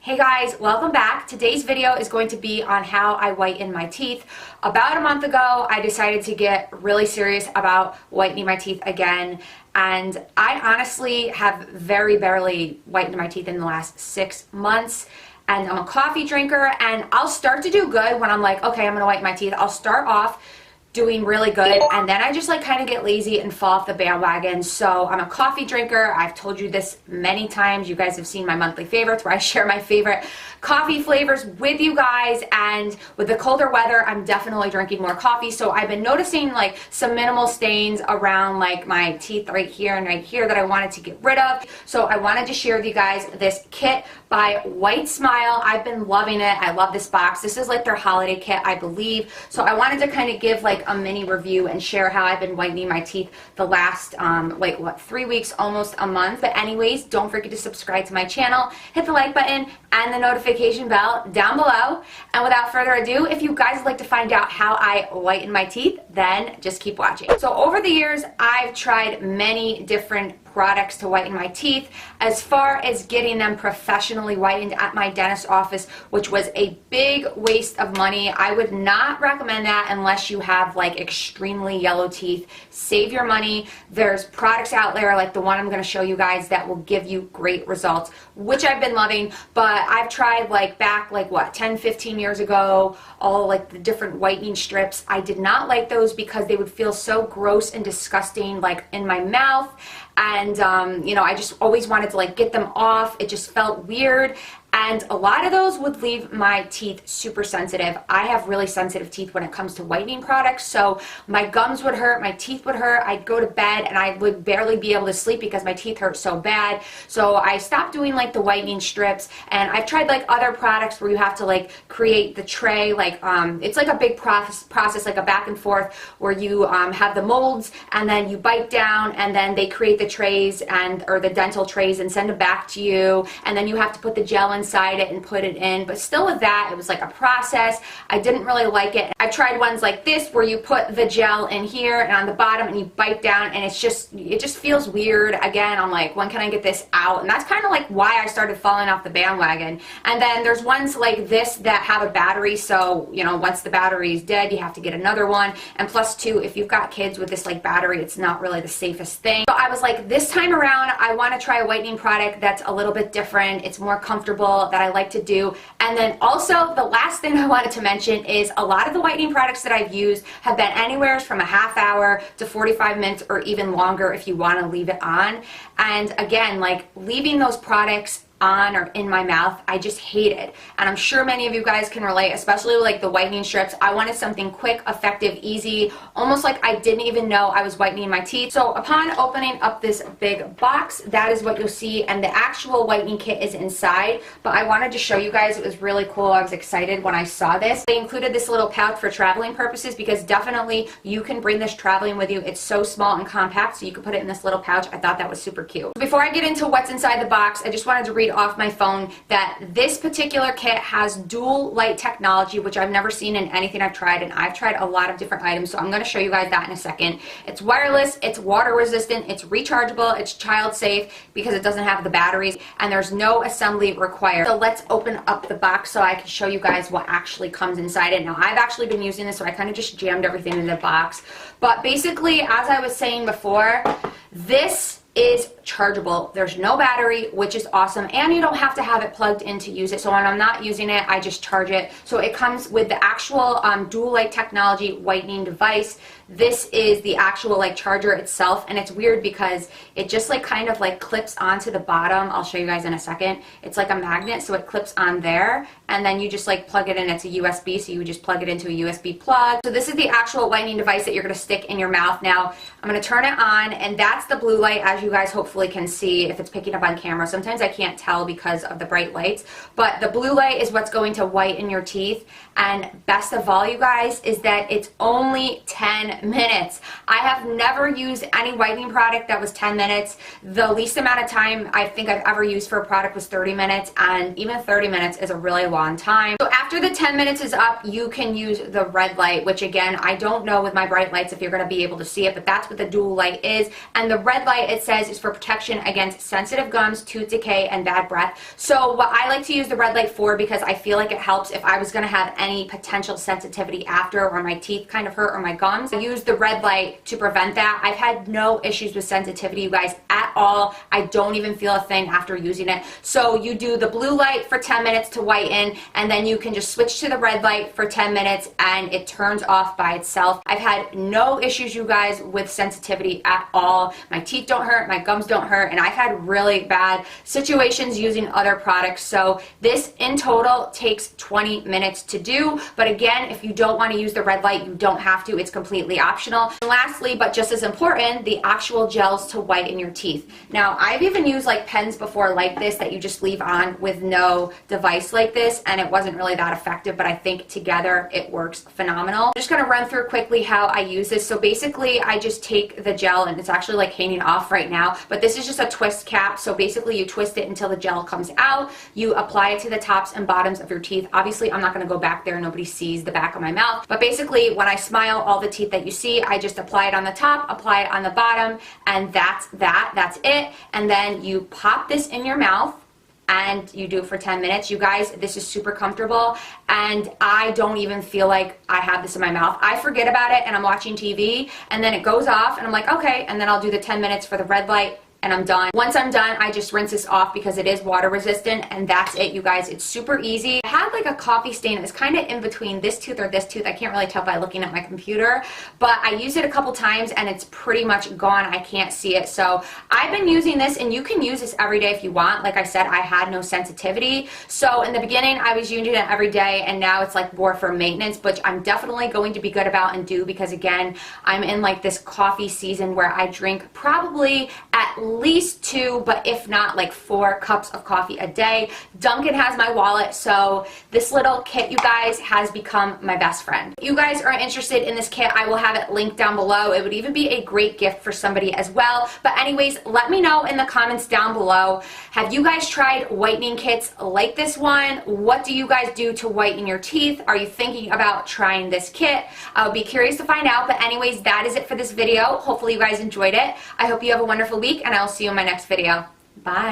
Hey guys, welcome back. Today's video is going to be on how I whiten my teeth. About a month ago, I decided to get really serious about whitening my teeth again, and I honestly have very barely whitened my teeth in the last 6 months. And I'm a coffee drinker, and I'll start to do good when I'm like, okay, I'm gonna whiten my teeth. I'll start off doing really good, and then I just like kind of get lazy and fall off the bandwagon. So I'm a coffee drinker. I've told you this many times. You guys have seen my monthly favorites where I share my favorite coffee flavors with you guys, and with the colder weather I'm definitely drinking more coffee. So I've been noticing like some minimal stains around like my teeth right here and right here that I wanted to get rid of. So I wanted to share with you guys this kit by White Smile. I've been loving it. I love this box. This is like their holiday kit, I believe. So I wanted to kind of give like a mini review and share how I've been whitening my teeth the last 3 weeks, almost a month. But anyways, don't forget to subscribe to my channel, hit the like button and the notification bell down below. And without further ado, if you guys would like to find out how I whiten my teeth, then just keep watching. So over the years, I've tried many different products to whiten my teeth. As far as getting them professionally whitened at my dentist office, which was a big waste of money, I would not recommend that unless you have like extremely yellow teeth. Save your money. There's products out there like the one I'm going to show you guys that will give you great results, which I've been loving. But I've tried like back like what, 10-15 years ago, all like the different whitening strips. I did not like those because they would feel so gross and disgusting like in my mouth. And you know, I just always wanted to like get them off. It just felt weird. And a lot of those would leave my teeth super sensitive. I have really sensitive teeth when it comes to whitening products, so my gums would hurt, my teeth would hurt. I'd go to bed and I would barely be able to sleep because my teeth hurt so bad. So I stopped doing like the whitening strips, and I've tried like other products where you have to like create the tray. Like it's like a big process, like a back and forth, where you have the molds and then you bite down and then they create the trays or the dental trays and send them back to you, and then you have to put the gel inside it and put it in. But still with that, it was like a process. I didn't really like it. I've tried ones like this where you put the gel in here and on the bottom and you bite down, and it just feels weird. Again, I'm like, when can I get this out? And that's kind of like why I started falling off the bandwagon. And then there's ones like this that have a battery, so you know, once the battery is dead, you have to get another one. And plus too, if you've got kids with this like battery, it's not really the safest thing. So I was like, this time around I want to try a whitening product that's a little bit different. It's more comfortable, that I like to do. And then also the last thing I wanted to mention is a lot of the whitening products that I've used have been anywhere from a half hour to 45 minutes or even longer if you want to leave it on. And again, like leaving those products on or in my mouth, I just hate it. And I'm sure many of you guys can relate, especially like the whitening strips. I wanted something quick, effective, easy, almost like I didn't even know I was whitening my teeth. So upon opening up this big box, that is what you'll see, and the actual whitening kit is inside. But I wanted to show you guys, it was really cool. I was excited when I saw this. They included this little pouch for traveling purposes, because definitely you can bring this traveling with you. It's so small and compact, so you can put it in this little pouch. I thought that was super cute. Before I get into what's inside the box, I just wanted to read off my phone that this particular kit has dual light technology, which I've never seen in anything I've tried, and I've tried a lot of different items, so I'm going to show you guys that in a second. It's wireless, it's water resistant, it's rechargeable, it's child safe because it doesn't have the batteries, and there's no assembly required. So let's open up the box so I can show you guys what actually comes inside it. Now I've actually been using this, so I kind of just jammed everything in the box. But basically, as I was saying before, this is chargeable. There's no battery, which is awesome, and you don't have to have it plugged in to use it. So when I'm not using it, I just charge it. So it comes with the actual dual light technology whitening device. This is the actual like charger itself, and it's weird because it just like kind of like clips onto the bottom. I'll show you guys in a second. It's like a magnet, so it clips on there, and then you just like plug it in. It's a USB, so you just plug it into a USB plug. So this is the actual whitening device that you're going to stick in your mouth. Now I'm going to turn it on, and that's the blue light, as you guys hopefully can see if it's picking up on camera. Sometimes I can't tell because of the bright lights, but the blue light is what's going to whiten your teeth. And best of all, you guys, is that it's only 10 minutes. I have never used any whitening product that was 10 minutes. The least amount of time I think I've ever used for a product was 30 minutes, and even 30 minutes is a really long time. So after the 10 minutes is up, you can use the red light, which again, I don't know with my bright lights if you're going to be able to see it, but that's what the dual light is. And the red light, it says, is for protection against sensitive gums, tooth decay, and bad breath. So what I like to use the red light for, because I feel like it helps if I was going to have any potential sensitivity after, or my teeth kind of hurt, or my gums, I use the red light to prevent that. I've had no issues with sensitivity, you guys, at all. I don't even feel a thing after using it. So you do the blue light for 10 minutes to whiten, and then you can just switch to the red light for 10 minutes and it turns off by itself. I've had no issues, you guys, with sensitivity at all. My teeth don't hurt, my gums don't hurt, and I've had really bad situations using other products. So this in total takes 20 minutes to do, but again, if you don't want to use the red light, you don't have to. It's completely optional. And lastly, but just as important, the actual gels to whiten your teeth. Now, I've even used like pens before like this that you just leave on with no device like this, and it wasn't really that effective, but I think together it works phenomenal. I'm just going to run through quickly how I use this. So basically, I just take the gel, and it's actually like hanging off right now, but this is just a twist cap. So basically, you twist it until the gel comes out. You apply it to the tops and bottoms of your teeth. Obviously, I'm not going to go back there. Nobody sees the back of my mouth. But basically, when I smile, all the teeth that you see, I just apply it on the top, apply it on the bottom, and that's that. That's it. And then you pop this in your mouth, and you do it for 10 minutes. You guys, this is super comfortable, and I don't even feel like I have this in my mouth. I forget about it, and I'm watching TV, and then it goes off, and I'm like, okay, and then I'll do the 10 minutes for the red light, and I'm done. Once I'm done, I just rinse this off because it is water resistant, and that's it, you guys. It's super easy. I had like a coffee stain that was kind of in between this tooth or this tooth. I can't really tell by looking at my computer, but I used it a couple times and it's pretty much gone. I can't see it. So I've been using this, and you can use this every day if you want. Like I said, I had no sensitivity. So in the beginning, I was using it every day, and now it's like more for maintenance, which I'm definitely going to be good about and do, because again, I'm in like this coffee season where I drink probably at least 2, but if not like 4 cups of coffee a day. Dunkin' has my wallet, so this little kit, you guys, has become my best friend. If you guys are interested in this kit, I will have it linked down below. It would even be a great gift for somebody as well. But anyways, let me know in the comments down below, have you guys tried whitening kits like this one? What do you guys do to whiten your teeth? Are you thinking about trying this kit? I'll be curious to find out. But anyways, that is it for this video. Hopefully you guys enjoyed it. I hope you have a wonderful week, and I'll see you in my next video. Bye.